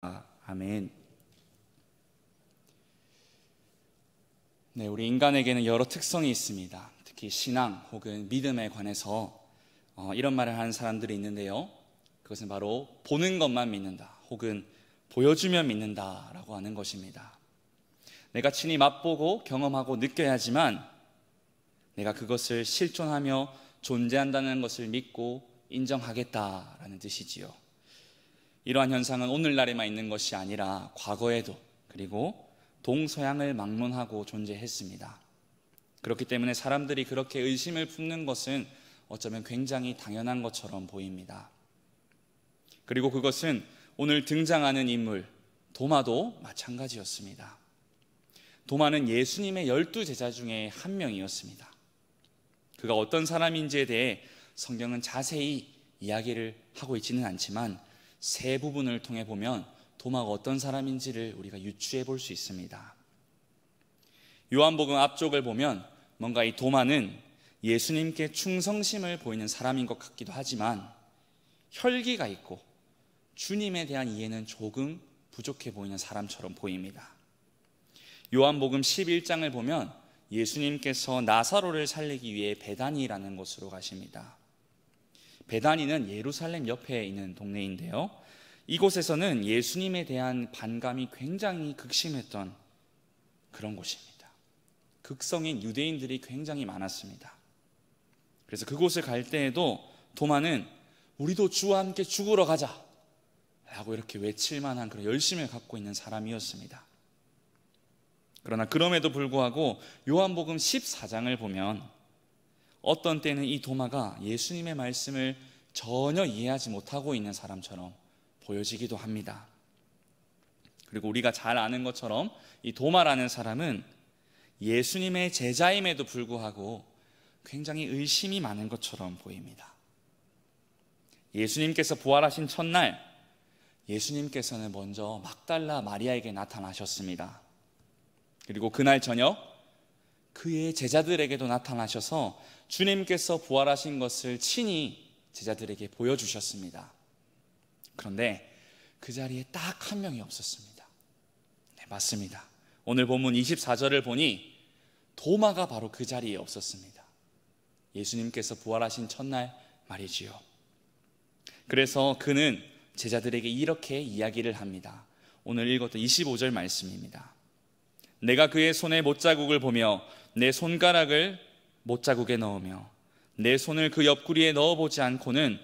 아멘. 네, 우리 인간에게는 여러 특성이 있습니다. 특히 신앙 혹은 믿음에 관해서 이런 말을 하는 사람들이 있는데요, 그것은 바로 보는 것만 믿는다 혹은 보여주면 믿는다라고 하는 것입니다. 내가 친히 맛보고 경험하고 느껴야지만 내가 그것을 실존하며 존재한다는 것을 믿고 인정하겠다라는 뜻이지요. 이러한 현상은 오늘날에만 있는 것이 아니라 과거에도, 그리고 동서양을 막론하고 존재했습니다. 그렇기 때문에 사람들이 그렇게 의심을 품는 것은 어쩌면 굉장히 당연한 것처럼 보입니다. 그리고 그것은 오늘 등장하는 인물 도마도 마찬가지였습니다. 도마는 예수님의 12제자 중에 한 명이었습니다. 그가 어떤 사람인지에 대해 성경은 자세히 이야기를 하고 있지는 않지만 세 부분을 통해 보면 도마가 어떤 사람인지를 우리가 유추해 볼 수 있습니다. 요한복음 앞쪽을 보면 뭔가 이 도마는 예수님께 충성심을 보이는 사람인 것 같기도 하지만 혈기가 있고 주님에 대한 이해는 조금 부족해 보이는 사람처럼 보입니다. 요한복음 11장을 보면 예수님께서 나사로를 살리기 위해 베다니라는 곳으로 가십니다. 베다니는 예루살렘 옆에 있는 동네인데요, 이곳에서는 예수님에 대한 반감이 굉장히 극심했던 그런 곳입니다. 극성인 유대인들이 굉장히 많았습니다. 그래서 그곳을 갈 때에도 도마는 우리도 주와 함께 죽으러 가자 라고 이렇게 외칠 만한 그런 열심을 갖고 있는 사람이었습니다. 그러나 그럼에도 불구하고 요한복음 14장을 보면 어떤 때는 이 도마가 예수님의 말씀을 전혀 이해하지 못하고 있는 사람처럼 보여지기도 합니다. 그리고 우리가 잘 아는 것처럼 이 도마라는 사람은 예수님의 제자임에도 불구하고 굉장히 의심이 많은 것처럼 보입니다. 예수님께서 부활하신 첫날, 예수님께서는 먼저 막달라 마리아에게 나타나셨습니다. 그리고 그날 저녁 그의 제자들에게도 나타나셔서 주님께서 부활하신 것을 친히 제자들에게 보여주셨습니다. 그런데 그 자리에 딱 한 명이 없었습니다. 네, 맞습니다. 오늘 본문 24절을 보니 도마가 바로 그 자리에 없었습니다. 예수님께서 부활하신 첫날 말이지요. 그래서 그는 제자들에게 이렇게 이야기를 합니다. 오늘 읽었던 25절 말씀입니다. 내가 그의 손에 못자국을 보며 내 손가락을 못자국에 넣으며 내 손을 그 옆구리에 넣어보지 않고는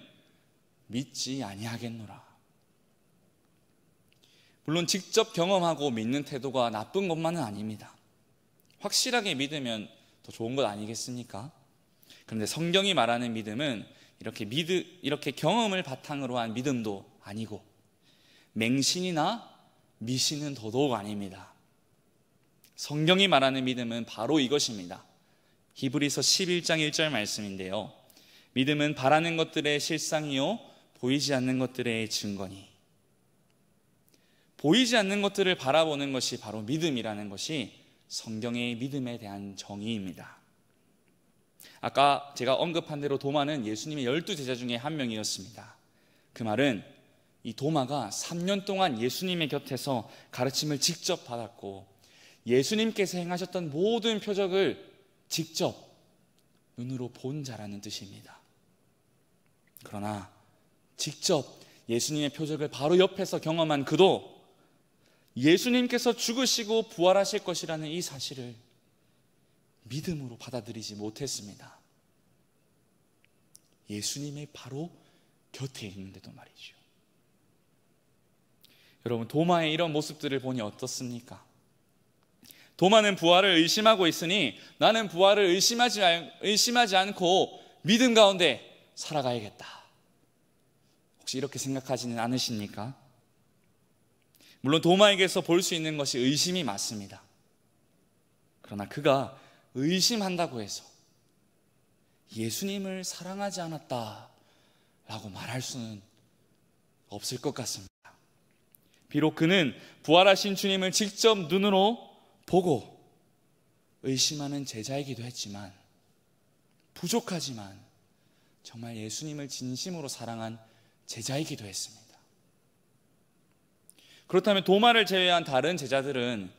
믿지 아니하겠노라. 물론 직접 경험하고 믿는 태도가 나쁜 것만은 아닙니다. 확실하게 믿으면 더 좋은 것 아니겠습니까? 그런데 성경이 말하는 믿음은 이렇게 경험을 바탕으로 한 믿음도 아니고 맹신이나 미신은 더더욱 아닙니다. 성경이 말하는 믿음은 바로 이것입니다. 히브리서 11장 1절 말씀인데요, 믿음은 바라는 것들의 실상이요 보이지 않는 것들의 증거니. 보이지 않는 것들을 바라보는 것이 바로 믿음이라는 것이 성경의 믿음에 대한 정의입니다. 아까 제가 언급한 대로 도마는 예수님의 12제자 중에 한 명이었습니다. 그 말은 이 도마가 3년 동안 예수님의 곁에서 가르침을 직접 받았고 예수님께서 행하셨던 모든 표적을 직접 눈으로 본 자라는 뜻입니다. 그러나 직접 예수님의 표적을 바로 옆에서 경험한 그도 예수님께서 죽으시고 부활하실 것이라는 이 사실을 믿음으로 받아들이지 못했습니다. 예수님의 바로 곁에 있는데도 말이죠. 여러분, 도마의 이런 모습들을 보니 어떻습니까? 도마는 부활을 의심하고 있으니 나는 부활을 의심하지 않고 믿음 가운데 살아가야겠다. 혹시 이렇게 생각하지는 않으십니까? 물론 도마에게서 볼 수 있는 것이 의심이 맞습니다. 그러나 그가 의심한다고 해서 예수님을 사랑하지 않았다라고 말할 수는 없을 것 같습니다. 비록 그는 부활하신 주님을 직접 눈으로 보고 의심하는 제자이기도 했지만, 부족하지만 정말 예수님을 진심으로 사랑한 제자이기도 했습니다. 그렇다면 도마를 제외한 다른 제자들은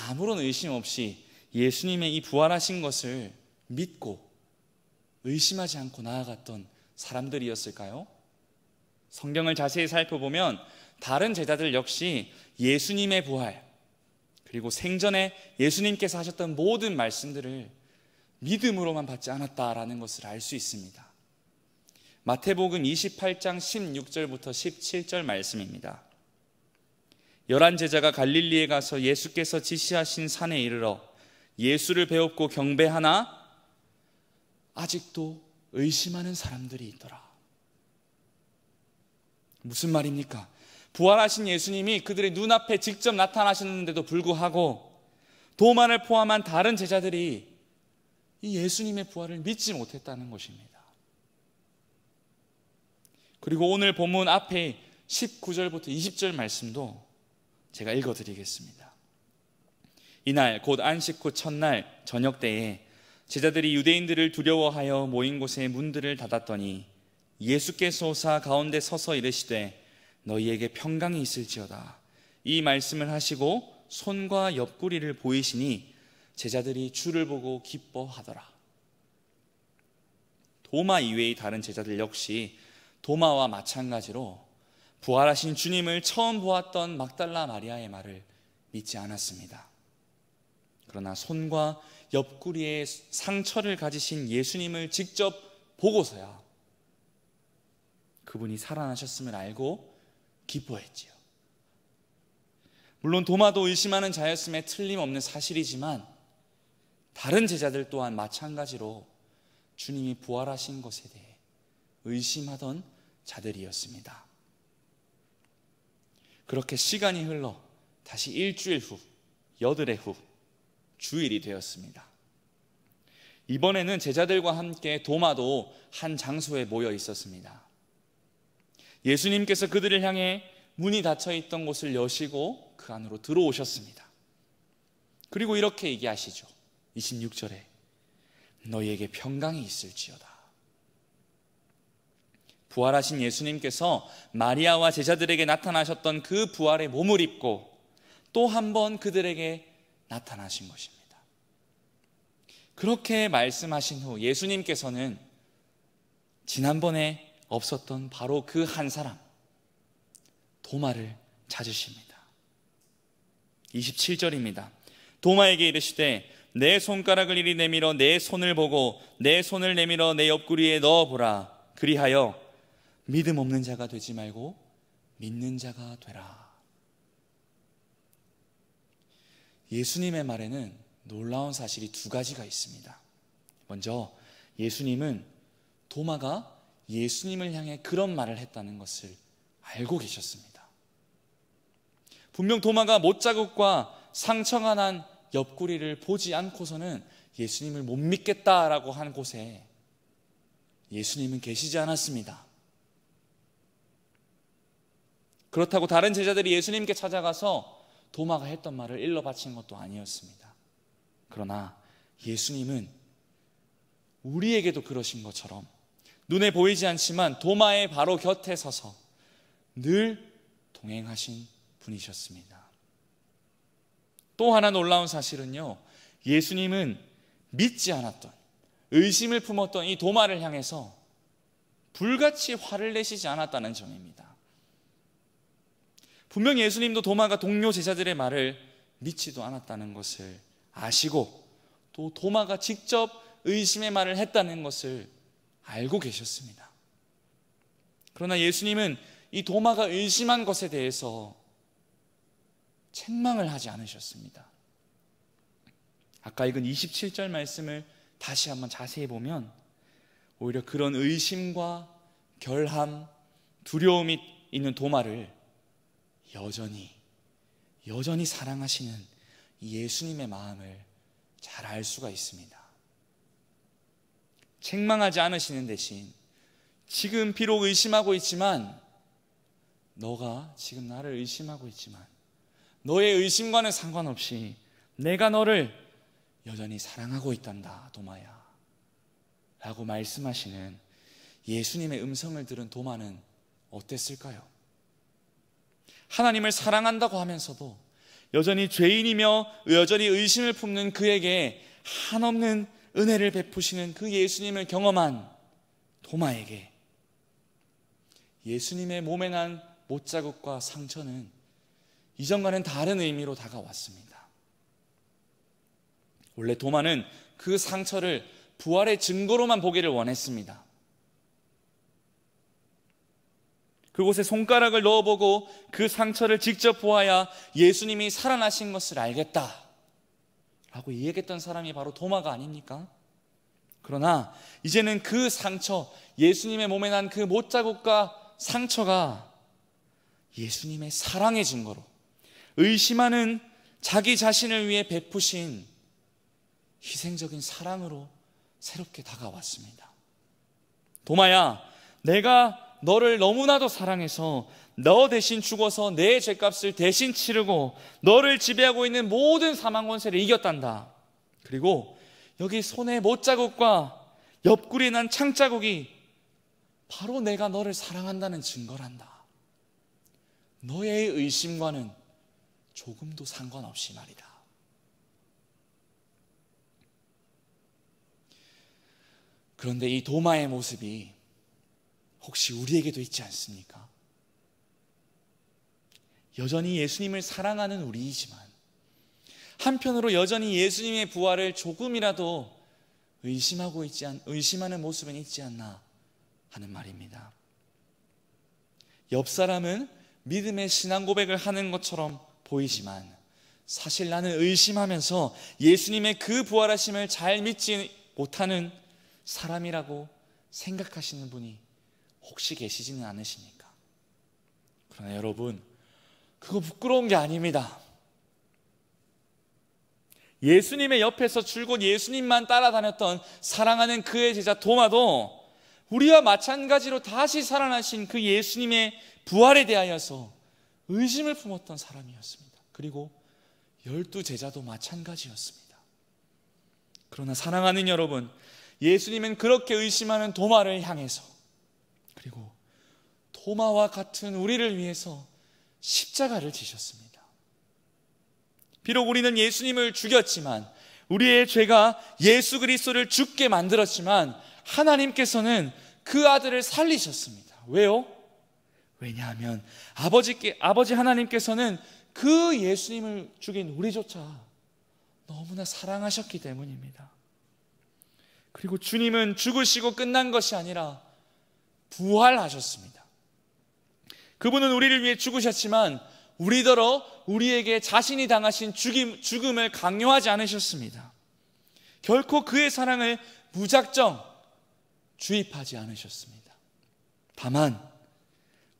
아무런 의심 없이 예수님의 이 부활하신 것을 믿고 의심하지 않고 나아갔던 사람들이었을까요? 성경을 자세히 살펴보면 다른 제자들 역시 예수님의 부활, 그리고 생전에 예수님께서 하셨던 모든 말씀들을 믿음으로만 받지 않았다라는 것을 알 수 있습니다. 마태복음 28장 16절부터 17절 말씀입니다. 11 제자가 갈릴리에 가서 예수께서 지시하신 산에 이르러 예수를 배웠고 경배하나 아직도 의심하는 사람들이 있더라. 무슨 말입니까? 부활하신 예수님이 그들의 눈앞에 직접 나타나셨는데도 불구하고 도마를 포함한 다른 제자들이 이 예수님의 부활을 믿지 못했다는 것입니다. 그리고 오늘 본문 앞에 19절부터 20절 말씀도 제가 읽어드리겠습니다. 이날 곧 안식 후 첫날 저녁 때에 제자들이 유대인들을 두려워하여 모인 곳에 문들을 닫았더니 예수께서 오사 가운데 서서 이르시되 너희에게 평강이 있을지어다. 이 말씀을 하시고 손과 옆구리를 보이시니 제자들이 주를 보고 기뻐하더라. 도마 이외의 다른 제자들 역시 도마와 마찬가지로 부활하신 주님을 처음 보았던 막달라 마리아의 말을 믿지 않았습니다. 그러나 손과 옆구리에 상처를 가지신 예수님을 직접 보고서야 그분이 살아나셨음을 알고 기뻐했지요. 물론 도마도 의심하는 자였음에 틀림없는 사실이지만 다른 제자들 또한 마찬가지로 주님이 부활하신 것에 대해 의심하던 자들이었습니다. 그렇게 시간이 흘러 다시 일주일 후, 여드레 후 주일이 되었습니다. 이번에는 제자들과 함께 도마도 한 장소에 모여 있었습니다. 예수님께서 그들을 향해 문이 닫혀 있던 곳을 여시고 그 안으로 들어오셨습니다. 그리고 이렇게 얘기하시죠. 26절에 너희에게 평강이 있을지어다. 부활하신 예수님께서 마리아와 제자들에게 나타나셨던 그 부활의 몸을 입고 또 한 번 그들에게 나타나신 것입니다. 그렇게 말씀하신 후 예수님께서는 지난번에 없었던 바로 그 한 사람 도마를 찾으십니다. 27절입니다. 도마에게 이르시되 내 손가락을 이리 내밀어 내 손을 보고 내 손을 내밀어 내 옆구리에 넣어보라. 그리하여 믿음 없는 자가 되지 말고 믿는 자가 되라. 예수님의 말에는 놀라운 사실이 두 가지가 있습니다. 먼저 예수님은 도마가 예수님을 향해 그런 말을 했다는 것을 알고 계셨습니다. 분명 도마가 못자국과 상처가 난 옆구리를 보지 않고서는 예수님을 못 믿겠다라고 한 곳에 예수님은 계시지 않았습니다. 그렇다고 다른 제자들이 예수님께 찾아가서 도마가 했던 말을 일러 바친 것도 아니었습니다. 그러나 예수님은 우리에게도 그러신 것처럼 눈에 보이지 않지만 도마의 바로 곁에 서서 늘 동행하신 분이셨습니다. 또 하나 놀라운 사실은요, 예수님은 믿지 않았던, 의심을 품었던 이 도마를 향해서 불같이 화를 내시지 않았다는 점입니다. 분명 예수님도 도마가 동료 제자들의 말을 믿지도 않았다는 것을 아시고 또 도마가 직접 의심의 말을 했다는 것을 알고 계셨습니다. 그러나 예수님은 이 도마가 의심한 것에 대해서 책망을 하지 않으셨습니다. 아까 읽은 27절 말씀을 다시 한번 자세히 보면 오히려 그런 의심과 결함, 두려움이 있는 도마를 여전히 사랑하시는 예수님의 마음을 잘 알 수가 있습니다. 책망하지 않으시는 대신 지금 비록 의심하고 있지만 너가 지금 나를 의심하고 있지만 너의 의심과는 상관없이 내가 너를 여전히 사랑하고 있단다, 도마야 라고 말씀하시는 예수님의 음성을 들은 도마는 어땠을까요? 하나님을 사랑한다고 하면서도 여전히 죄인이며 여전히 의심을 품는 그에게 한없는 은혜를 베푸시는 그 예수님을 경험한 도마에게 예수님의 몸에 난 못자국과 상처는 이전과는 다른 의미로 다가왔습니다. 원래 도마는 그 상처를 부활의 증거로만 보기를 원했습니다. 그곳에 손가락을 넣어보고 그 상처를 직접 보아야 예수님이 살아나신 것을 알겠다 라고 얘기했던 사람이 바로 도마가 아닙니까? 그러나 이제는 그 상처, 예수님의 몸에 난 그 못자국과 상처가 예수님의 사랑의 증거로, 의심하는 자기 자신을 위해 베푸신 희생적인 사랑으로 새롭게 다가왔습니다. 도마야, 내가 너를 너무나도 사랑해서 너 대신 죽어서 내 죄값을 대신 치르고 너를 지배하고 있는 모든 사망 권세를 이겼단다. 그리고 여기 손에 못자국과 옆구리에 난 창자국이 바로 내가 너를 사랑한다는 증거란다. 너의 의심과는 조금도 상관없이 말이다. 그런데 이 도마의 모습이 혹시 우리에게도 있지 않습니까? 여전히 예수님을 사랑하는 우리이지만 한편으로 여전히 예수님의 부활을 조금이라도 의심하는 모습은 있지 않나 하는 말입니다. 옆 사람은 믿음의 신앙 고백을 하는 것처럼 보이지만 사실 나는 의심하면서 예수님의 그 부활하심을 잘 믿지 못하는 사람이라고 생각하시는 분이 혹시 계시지는 않으십니까? 그러나 여러분, 그거 부끄러운 게 아닙니다. 예수님의 옆에서 줄곧 예수님만 따라다녔던 사랑하는 그의 제자 도마도 우리와 마찬가지로 다시 살아나신 그 예수님의 부활에 대하여서 의심을 품었던 사람이었습니다. 그리고 12 제자도 마찬가지였습니다. 그러나 사랑하는 여러분, 예수님은 그렇게 의심하는 도마를 향해서, 그리고 도마와 같은 우리를 위해서 십자가를 지셨습니다. 비록 우리는 예수님을 죽였지만, 우리의 죄가 예수 그리스도를 죽게 만들었지만 하나님께서는 그 아들을 살리셨습니다. 왜요? 왜냐하면 아버지 하나님께서는 그 예수님을 죽인 우리조차 너무나 사랑하셨기 때문입니다. 그리고 주님은 죽으시고 끝난 것이 아니라 부활하셨습니다. 그분은 우리를 위해 죽으셨지만 우리더러 우리에게 자신이 당하신 죽음을 강요하지 않으셨습니다. 결코 그의 사랑을 무작정 주입하지 않으셨습니다. 다만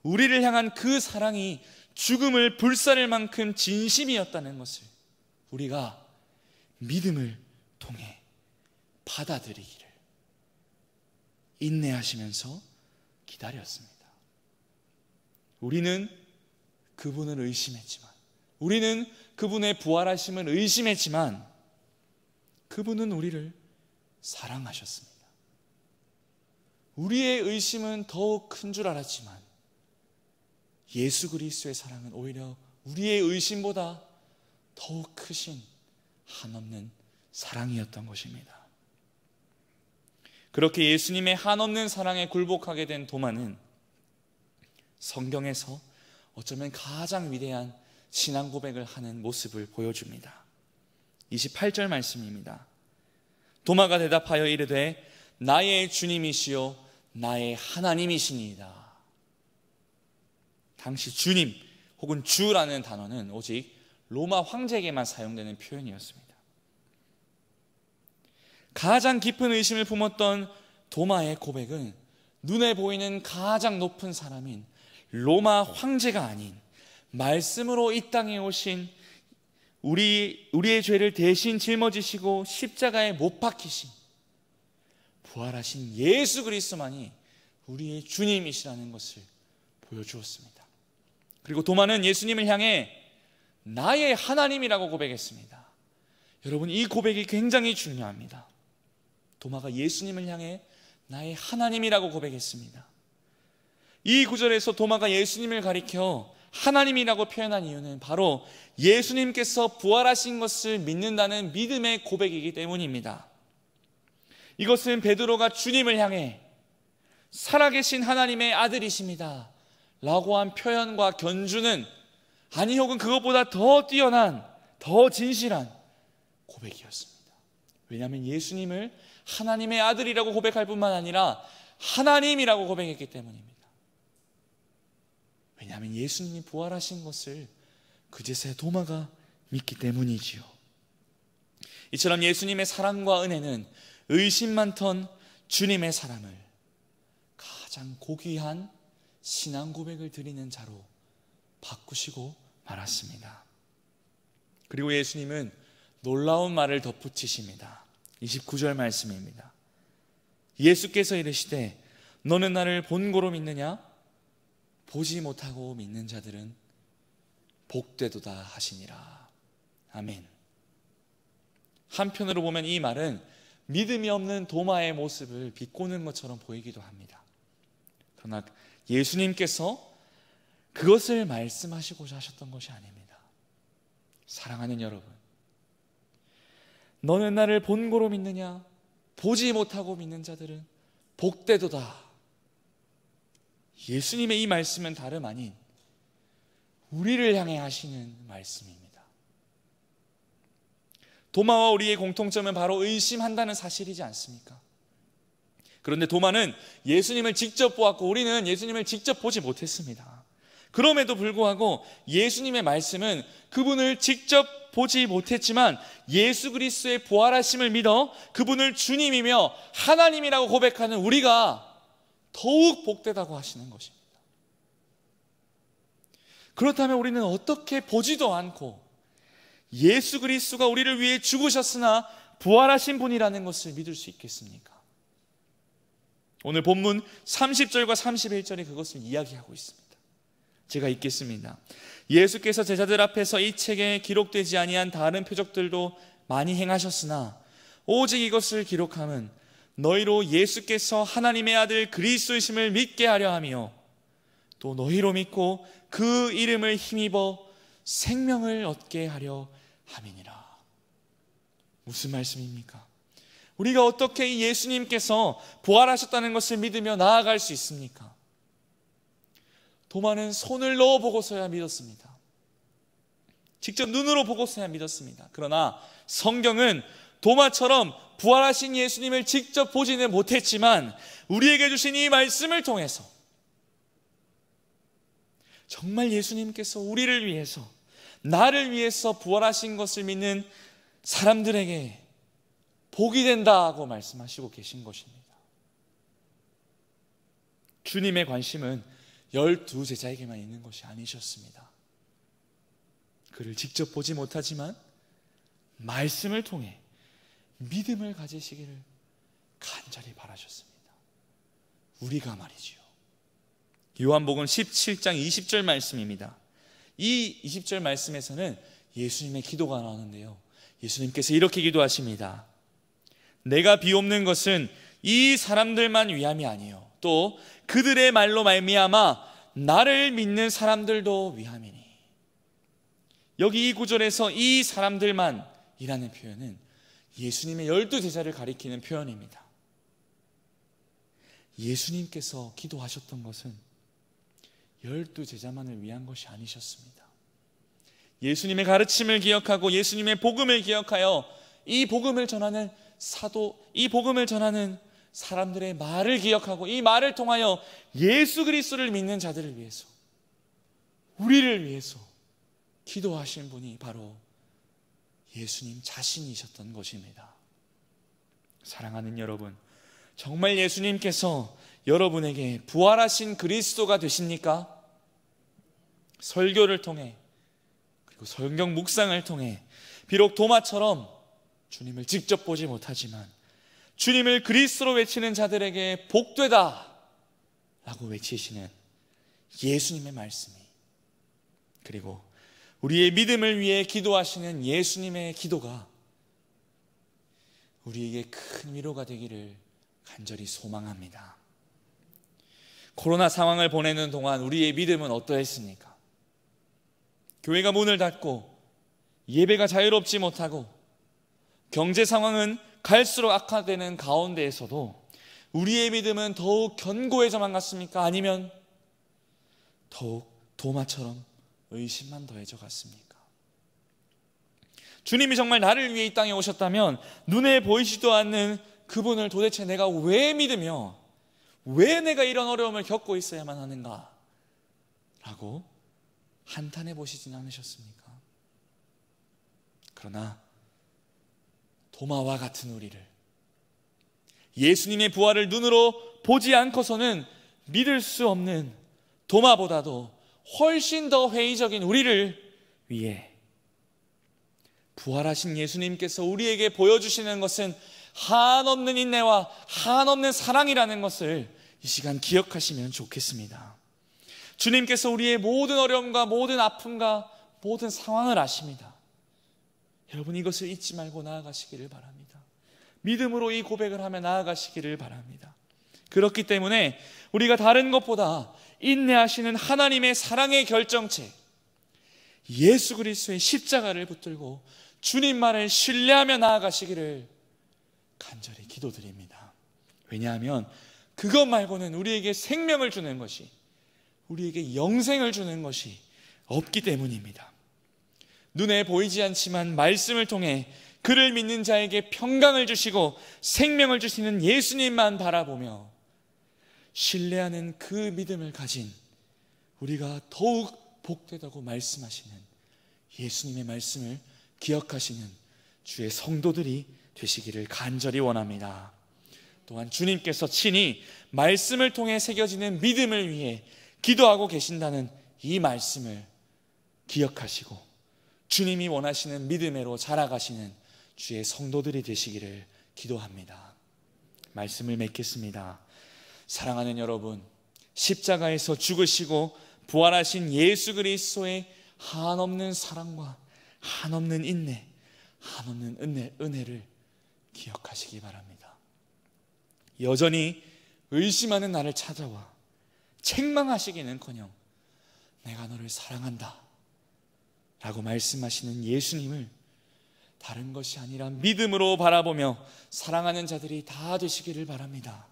우리를 향한 그 사랑이 죽음을 불사를 만큼 진심이었다는 것을 우리가 믿음을 통해 받아들이기를 인내하시면서 기다렸습니다. 우리는 그분을 의심했지만, 우리는 그분의 부활하심을 의심했지만 그분은 우리를 사랑하셨습니다. 우리의 의심은 더욱 큰 줄 알았지만 예수 그리스도의 사랑은 오히려 우리의 의심보다 더욱 크신 한없는 사랑이었던 것입니다. 그렇게 예수님의 한없는 사랑에 굴복하게 된 도마는 성경에서 어쩌면 가장 위대한 신앙 고백을 하는 모습을 보여줍니다. 28절 말씀입니다. 도마가 대답하여 이르되 나의 주님이시요 나의 하나님이시니이다. 당시 주님 혹은 주라는 단어는 오직 로마 황제에게만 사용되는 표현이었습니다. 가장 깊은 의심을 품었던 도마의 고백은 눈에 보이는 가장 높은 사람인 로마 황제가 아닌 말씀으로 이 땅에 오신 우리의 죄를 대신 짊어지시고 십자가에 못 박히신 부활하신 예수 그리스도만이 우리의 주님이시라는 것을 보여주었습니다. 그리고 도마는 예수님을 향해 나의 하나님이라고 고백했습니다. 여러분, 이 고백이 굉장히 중요합니다. 도마가 예수님을 향해 나의 하나님이라고 고백했습니다. 이 구절에서 도마가 예수님을 가리켜 하나님이라고 표현한 이유는 바로 예수님께서 부활하신 것을 믿는다는 믿음의 고백이기 때문입니다. 이것은 베드로가 주님을 향해 살아계신 하나님의 아들이십니다 라고 한 표현과 견주는, 아니 혹은 그것보다 더 뛰어난, 더 진실한 고백이었습니다. 왜냐하면 예수님을 하나님의 아들이라고 고백할 뿐만 아니라 하나님이라고 고백했기 때문입니다. 왜냐하면 예수님이 부활하신 것을 그제서야 도마가 믿기 때문이지요. 이처럼 예수님의 사랑과 은혜는 의심 많던 주님의 사랑을 가장 고귀한 신앙 고백을 드리는 자로 바꾸시고 말았습니다. 그리고 예수님은 놀라운 말을 덧붙이십니다. 29절 말씀입니다. 예수께서 이르시되 너는 나를 본고로 믿느냐? 보지 못하고 믿는 자들은 복되도다 하시니라. 아멘. 한편으로 보면 이 말은 믿음이 없는 도마의 모습을 비꼬는 것처럼 보이기도 합니다. 그러나 예수님께서 그것을 말씀하시고자 하셨던 것이 아닙니다. 사랑하는 여러분, 너는 나를 본고로 믿느냐? 보지 못하고 믿는 자들은 복되도다. 예수님의 이 말씀은 다름 아닌 우리를 향해 하시는 말씀입니다. 도마와 우리의 공통점은 바로 의심한다는 사실이지 않습니까? 그런데 도마는 예수님을 직접 보았고 우리는 예수님을 직접 보지 못했습니다. 그럼에도 불구하고 예수님의 말씀은 그분을 직접 보지 못했지만 예수 그리스도의 부활하심을 믿어 그분을 주님이며 하나님이라고 고백하는 우리가 더욱 복되다고 하시는 것입니다. 그렇다면 우리는 어떻게 보지도 않고 예수 그리스도가 우리를 위해 죽으셨으나 부활하신 분이라는 것을 믿을 수 있겠습니까? 오늘 본문 30절과 31절이 그것을 이야기하고 있습니다. 제가 읽겠습니다. 예수께서 제자들 앞에서 이 책에 기록되지 아니한 다른 표적들도 많이 행하셨으나 오직 이것을 기록함은 너희로 예수께서 하나님의 아들 그리스도이심을 믿게 하려 하며 또 너희로 믿고 그 이름을 힘입어 생명을 얻게 하려 함이니라. 무슨 말씀입니까? 우리가 어떻게 이 예수님께서 부활하셨다는 것을 믿으며 나아갈 수 있습니까? 도마는 손을 넣어보고서야 믿었습니다. 직접 눈으로 보고서야 믿었습니다. 그러나 성경은 도마처럼 부활하신 예수님을 직접 보지는 못했지만 우리에게 주신 이 말씀을 통해서 정말 예수님께서 우리를 위해서, 나를 위해서 부활하신 것을 믿는 사람들에게 복이 된다고 말씀하시고 계신 것입니다. 주님의 관심은 12제자에게만 있는 것이 아니셨습니다. 그를 직접 보지 못하지만 말씀을 통해 믿음을 가지시기를 간절히 바라셨습니다. 우리가 말이지요. 요한복음 17장 20절 말씀입니다. 이 20절 말씀에서는 예수님의 기도가 나오는데요, 예수님께서 이렇게 기도하십니다. 내가 비옵는 것은 이 사람들만 위함이 아니요 또 그들의 말로 말미암아 나를 믿는 사람들도 위함이니. 여기 이 구절에서 이 사람들만 이라는 표현은 예수님의 12제자를 가리키는 표현입니다. 예수님께서 기도하셨던 것은 12제자만을 위한 것이 아니셨습니다. 예수님의 가르침을 기억하고 예수님의 복음을 기억하여 이 복음을 전하는 사도, 이 복음을 전하는 사람들의 말을 기억하고 이 말을 통하여 예수 그리스도를 믿는 자들을 위해서, 우리를 위해서 기도하신 분이 바로 예수님 자신이셨던 것입니다. 사랑하는 여러분, 정말 예수님께서 여러분에게 부활하신 그리스도가 되십니까? 설교를 통해, 그리고 성경 묵상을 통해 비록 도마처럼 주님을 직접 보지 못하지만 주님을 그리스도로 외치는 자들에게 복되다 라고 외치시는 예수님의 말씀이, 그리고 우리의 믿음을 위해 기도하시는 예수님의 기도가 우리에게 큰 위로가 되기를 간절히 소망합니다. 코로나 상황을 보내는 동안 우리의 믿음은 어떠했습니까? 교회가 문을 닫고 예배가 자유롭지 못하고 경제 상황은 갈수록 악화되는 가운데에서도 우리의 믿음은 더욱 견고해져만 갔습니까? 아니면 더욱 도마처럼 의심만 더해져 갔습니까? 주님이 정말 나를 위해 이 땅에 오셨다면 눈에 보이지도 않는 그분을 도대체 내가 왜 믿으며 왜 내가 이런 어려움을 겪고 있어야만 하는가? 라고 한탄해 보시진 않으셨습니까? 그러나 도마와 같은 우리를, 예수님의 부활을 눈으로 보지 않고서는 믿을 수 없는 도마보다도 훨씬 더 회의적인 우리를 위해 부활하신 예수님께서 우리에게 보여주시는 것은 한없는 인내와 한없는 사랑이라는 것을 이 시간 기억하시면 좋겠습니다. 주님께서 우리의 모든 어려움과 모든 아픔과 모든 상황을 아십니다. 여러분, 이것을 잊지 말고 나아가시기를 바랍니다. 믿음으로 이 고백을 하며 나아가시기를 바랍니다. 그렇기 때문에 우리가 다른 것보다 인내하시는 하나님의 사랑의 결정체, 예수 그리스도의 십자가를 붙들고 주님만을 신뢰하며 나아가시기를 간절히 기도드립니다. 왜냐하면 그것 말고는 우리에게 생명을 주는 것이, 우리에게 영생을 주는 것이 없기 때문입니다. 눈에 보이지 않지만 말씀을 통해 그를 믿는 자에게 평강을 주시고 생명을 주시는 예수님만 바라보며 신뢰하는 그 믿음을 가진 우리가 더욱 복되다고 말씀하시는 예수님의 말씀을 기억하시는 주의 성도들이 되시기를 간절히 원합니다. 또한 주님께서 친히 말씀을 통해 새겨지는 믿음을 위해 기도하고 계신다는 이 말씀을 기억하시고 주님이 원하시는 믿음으로 자라가시는 주의 성도들이 되시기를 기도합니다. 말씀을 맺겠습니다. 사랑하는 여러분, 십자가에서 죽으시고 부활하신 예수 그리스도의 한없는 사랑과 한없는 인내, 한없는 은혜를 기억하시기 바랍니다. 여전히 의심하는 나를 찾아와 책망하시기는커녕 내가 너를 사랑한다 라고 말씀하시는 예수님을 다른 것이 아니라 믿음으로 바라보며 사랑하는 자들이 다 되시기를 바랍니다.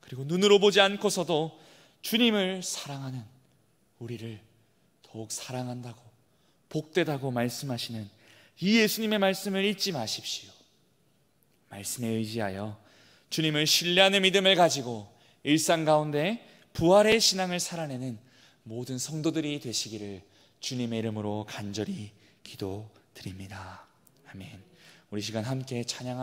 그리고 눈으로 보지 않고서도 주님을 사랑하는 우리를 더욱 사랑한다고, 복되다고 말씀하시는 이 예수님의 말씀을 잊지 마십시오. 말씀에 의지하여 주님을 신뢰하는 믿음을 가지고 일상 가운데 부활의 신앙을 살아내는 모든 성도들이 되시기를 주님의 이름으로 간절히 기도드립니다. 아멘. 우리 시간 함께 찬양합니다.